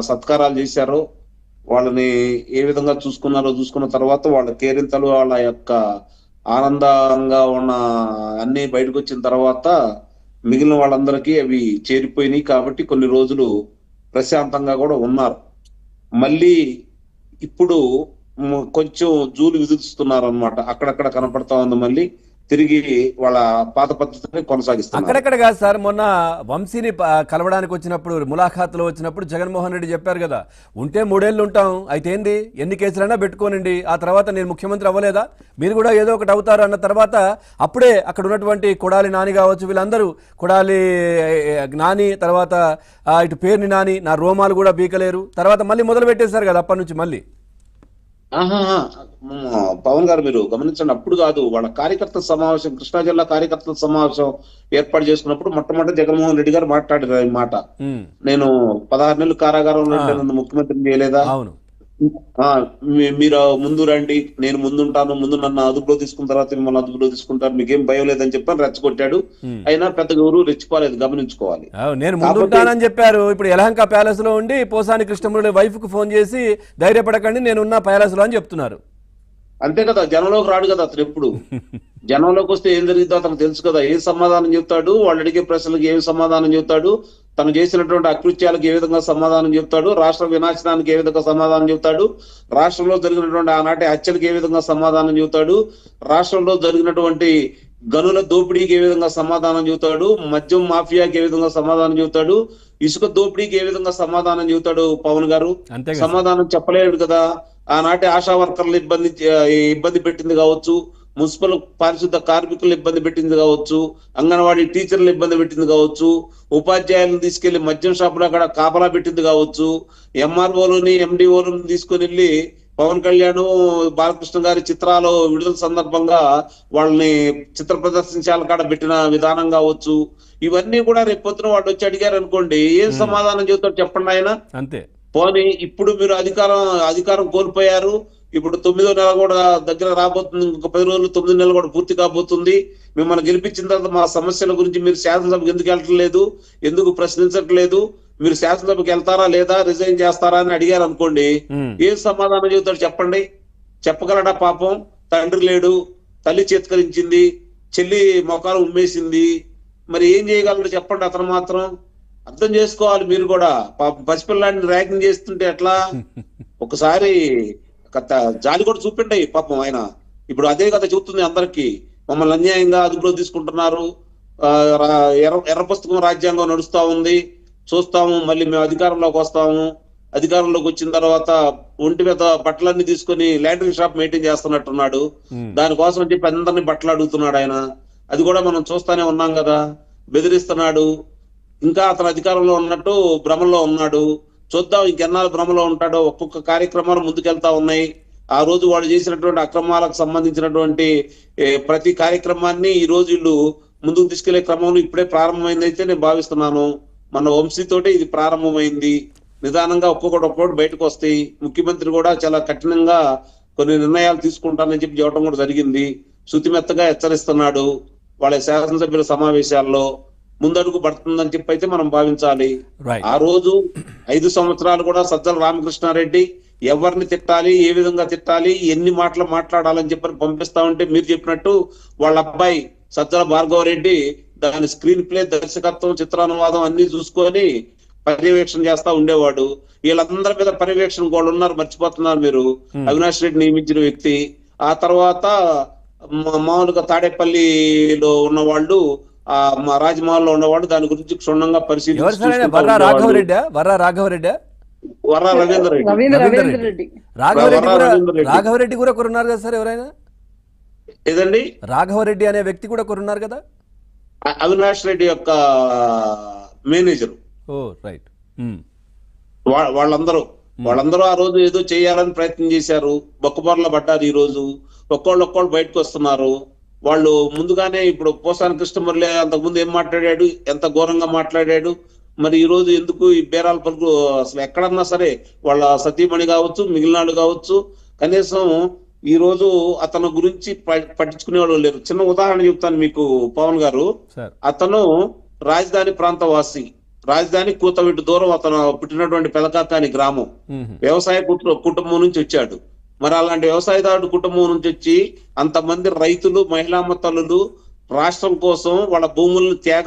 సత్కారాలు చేశారో, వాళ్ళని ఏ విధంగా చూసుకున్నారో చూసుకున్న తర్వాత వాళ్ళ కేరింతలు, వాళ్ళ యొక్క ఆనందంగా ఉన్న అన్ని బయటకు వచ్చిన తర్వాత మిగిలిన వాళ్ళందరికీ అవి చేరిపోయినాయి. కాబట్టి కొన్ని రోజులు ప్రశాంతంగా కూడా ఉన్నారు. మళ్ళీ ఇప్పుడు కొంచెం జూలు విదులుస్తున్నారు అనమాట. అక్కడక్కడ కనపడతా ఉంది. మళ్ళీ తిరిగి వాళ్ళ పాత పద్ధతిని కొనసాగిస్తున్నారు. అక్కడెక్కడ కాదు సార్, మొన్న వంశీని కలవడానికి వచ్చినప్పుడు, ములాఖాతులో వచ్చినప్పుడు జగన్మోహన్ రెడ్డి చెప్పారు కదా, ఉంటే 3 ఏళ్ళు ఉంటాం, అయితే ఏంది, ఎన్ని కేసులైనా పెట్టుకోనండి, ఆ తర్వాత నేను ముఖ్యమంత్రి అవ్వలేదా, మీరు కూడా ఏదో ఒకటి అవుతారు అన్న తర్వాత అప్పుడే అక్కడ ఉన్నటువంటి కొడాలి నాని కావచ్చు, వీళ్ళందరూ కొడాలి నాని, తర్వాత ఇటు పేరుని నాని, నా రోమాలు కూడా బీకలేరు, తర్వాత మళ్ళీ మొదలు పెట్టేశారు కదా అప్పటి నుంచి మళ్ళీ. పవన్ గారు మీరు గమనించండి, అప్పుడు కాదు, వాళ్ళ కార్యకర్తల సమావేశం, కృష్ణా జిల్లా కార్యకర్తల సమావేశం ఏర్పాటు చేసుకున్నప్పుడు మొట్టమొదటి జగన్మోహన్ రెడ్డి గారు మాట్లాడారు ఈ మాట. నేను 16 నెలలు కారాగారంలో నన్ను ముఖ్యమంత్రిని చేయలేదా, మీరు ముందు రండి, నేను ముందుంటాను, ముందు నన్ను అదుపులో తీసుకున్న తర్వాత మిమ్మల్ని అదుపులో తీసుకుంటారు, మీకేం భయం లేదని చెప్పని రెచ్చగొట్టాడు. అయినా పెద్దగా ఎవరు రెచ్చిపోలేదు, గమనించుకోవాలి. నేను ముందుంటానని చెప్పారు. ఇప్పుడు యలహంక ప్యాలెస్ లో ఉండి పోసాని కృష్ణమురళి వైఫ్ కు ఫోన్ చేసి ధైర్యపడకండి నేనున్నా ప్యాలెస్ లో అని చెప్తున్నారు. అంతే కదా, జనంలోకి రాడు కదా అతను. ఎప్పుడు జనంలోకి వస్తే ఏం జరిగిందో అతను తెలుసు కదా. ఏం సమాధానం చెప్తాడు, వాళ్ళు అడిగే ప్రశ్నలకు ఏం సమాధానం చెప్తాడు, తను చేసినటువంటి అకృత్యాలకు ఏ విధంగా సమాధానం చెప్తాడు, రాష్ట్ర వినాశనానికి ఏ విధంగా సమాధానం చెప్తాడు, రాష్ట్రంలో జరిగినటువంటి ఆనాటి హత్యలకు ఏ విధంగా సమాధానం చెబుతాడు, రాష్ట్రంలో జరిగినటువంటి గనుల దోపిడీకి ఏ విధంగా సమాధానం చెబుతాడు, మద్యం మాఫియాకి ఏ విధంగా సమాధానం చెబుతాడు, ఇసుక దోపిడీకి ఏ విధంగా సమాధానం చెబుతాడు పవన్ గారు. సమాధానం చెప్పలేడు కదా. ఆనాటి ఆశా వర్కర్లు ఇబ్బంది పెట్టింది కావచ్చు, మున్సిపల్ పారిశుద్ధ కార్మికులు ఇబ్బంది పెట్టింది కావచ్చు, అంగన్వాడీ టీచర్లు ఇబ్బంది పెట్టింది కావచ్చు, ఉపాధ్యాయులను తీసుకెళ్లి మద్యం షాపులో అక్కడ కాపలా పెట్టింది కావచ్చు, ఎంఆర్ఓలని ఎండిఓలను తీసుకుని వెళ్ళి పవన్ కళ్యాణ్ బాలకృష్ణ గారి చిత్రాలు విడుదల సందర్భంగా వాళ్ళని చిత్ర ప్రదర్శనశాల కాడ పెట్టిన విధానం కావచ్చు, ఇవన్నీ కూడా రేపు పొద్దున వాళ్ళు వచ్చి అడిగారు అనుకోండి, ఏం సమాధానం చెబుతారు చెప్పండి ఆయన. అంతే. పోనీ ఇప్పుడు మీరు అధికారం కోల్పోయారు, ఇప్పుడు 9వ నెల కూడా దగ్గర రాబోతుంది, ఇంకొక 10 రోజులు 9 నెలలు కూడా పూర్తి కాబోతుంది. మిమ్మల్ని గెలిపించిన తర్వాత మా సమస్యల గురించి మీరు శాసనసభకు ఎందుకు వెళ్ళట్లేదు, ఎందుకు ప్రశ్నించట్లేదు, మీరు శాసనసభకు వెళ్తారా లేదా, రిజైన్ చేస్తారా అని అడిగారు అనుకోండి, ఏం సమాధానం చెబుతాడు చెప్పండి. చెప్పగలడా పాపం? తండ్రి లేడు, తల్లి చేత్కరించింది, చెల్లి మొఖాలు ఉమ్మేసింది, మరి ఏం చేయగలడు చెప్పండి. అతను మాత్రం అర్థం చేసుకోవాలి మీరు కూడా. పసిపిల్లాడిని ర్యాగింగ్ చేస్తుంటే ఎట్లా, ఒకసారి జాలి కూడా చూపిండి పాపం ఆయన. ఇప్పుడు అదే కథ చెబుతుంది అందరికి, మమ్మల్ని అన్యాయంగా అదుపులో తీసుకుంటున్నారు, ఎర్ర పుస్తకం రాజ్యాంగం నడుస్తా ఉంది, చూస్తాము, మళ్ళీ మేము అధికారంలోకి వస్తాము, అధికారంలోకి వచ్చిన తర్వాత ఒంటి మీద బట్టలన్నీ తీసుకొని లాండ్రీ షాప్ మెయింటైన్ చేస్తున్నట్టున్నాడు, దానికోసం అని చెప్పి అందరినీ బట్టలు అడుగుతున్నాడు ఆయన. అది కూడా మనం చూస్తానే ఉన్నాం కదా. బెదిరిస్తున్నాడు, ఇంకా అతను అధికారంలో ఉన్నట్టు భ్రమలో ఉన్నాడు. చూద్దాం ఇంకెన్నాళ్ళు భ్రమలో ఉంటాడో. ఒక్కొక్క కార్యక్రమాలు ముందుకెళ్తా ఉన్నాయి. ఆ రోజు వాళ్ళు చేసినటువంటి అక్రమాలకు సంబంధించినటువంటి ప్రతి కార్యక్రమాన్ని ఈ రోజు వీళ్ళు ముందుకు తీసుకెళ్లే క్రమంలో ఇప్పుడే ప్రారంభమైంది అయితే నేను భావిస్తున్నాను. మన వంశీతోటే ఇది ప్రారంభమైంది. నిదానంగా ఒక్కొక్కటి బయటకు వస్తాయి. ముఖ్యమంత్రి కూడా చాలా కఠినంగా కొన్ని నిర్ణయాలు తీసుకుంటానని చెప్పి చెప్పడం కూడా జరిగింది. శుతిమెత్తగా హెచ్చరిస్తున్నాడు వాళ్ళ శాసనసభ్యుల సమావేశాల్లో. ముందడుగు పడుతుందని చెప్పి అయితే మనం భావించాలి. ఆ రోజు 5 సంవత్సరాలు కూడా సజ్జల రామకృష్ణారెడ్డి ఎవరిని తిట్టాలి, ఏ విధంగా తిట్టాలి, ఎన్ని మాటలు మాట్లాడాలని చెప్పని పంపిస్తా ఉంటే మీరు చెప్పినట్టు వాళ్ళ అబ్బాయి సజ్జల భార్గవరెడ్డి దాని స్క్రీన్ ప్లే, దర్శకత్వం, చిత్రానువాదం అన్ని చూసుకొని పర్యవేక్షణ చేస్తా ఉండేవాడు. వీళ్ళందరి మీద పర్యవేక్షణ వాళ్ళు ఉన్నారు, మర్చిపోతున్నారు మీరు. అవినాష్ రెడ్డి నియమించిన వ్యక్తి. ఆ తర్వాత మామూలుగా తాడేపల్లిలో ఉన్న వాళ్ళు, మా రాజమహల్లో ఉన్నవాడు దాని గురించి క్షుణ్ణంగా పరిశీలించారు. వర్రా రవీంద్ర రెడ్డి రాఘవరెడ్డి కూడా కొరున్నారు కదా సార్ ఎవరైనా? ఏదండి, రాఘవరెడ్డి అనే వ్యక్తి కూడా కొరున్నారు కదా, అవినాష్ రెడ్డి యొక్క మేనేజర్. రైట్. వాళ్ళందరూ ఆ రోజు ఏదో చేయాలని ప్రయత్నం చేశారు, బొక్కబార్లో పడ్డారు. ఈ రోజు ఒక్కోళ్ళు బయటకు వస్తున్నారు. వాళ్ళు ముందుగానే ఇప్పుడు పోసాని కృష్ణమురళి అంతకుముందు ఏం మాట్లాడాడు, ఎంత ఘోరంగా మాట్లాడాడు, మరి ఈ రోజు ఎందుకు ఈ బేరాల పలుకు? అసలు ఎక్కడన్నా సరే వాళ్ళ సతీమణి కావచ్చు, మిగిలినాడు కావచ్చు, కనీసం ఈ రోజు అతను గురించి పట్టించుకునే వాళ్ళు లేరు. చిన్న ఉదాహరణ చెప్తాను మీకు పవన్ గారు. అతను రాజధాని ప్రాంత వాసి, రాజధాని కూతవిట్టు దూరం అతను పుట్టినటువంటి పెదకాకాని గ్రామం. వ్యవసాయ కుటుంబం నుంచి వచ్చాడు. మరి అలాంటి వ్యవసాయదారుడు కుటుంబం నుంచి వచ్చి అంతమంది రైతులు, మహిళా తల్లులు రాష్ట్రం కోసం వాళ్ళ భూములను త్యాగం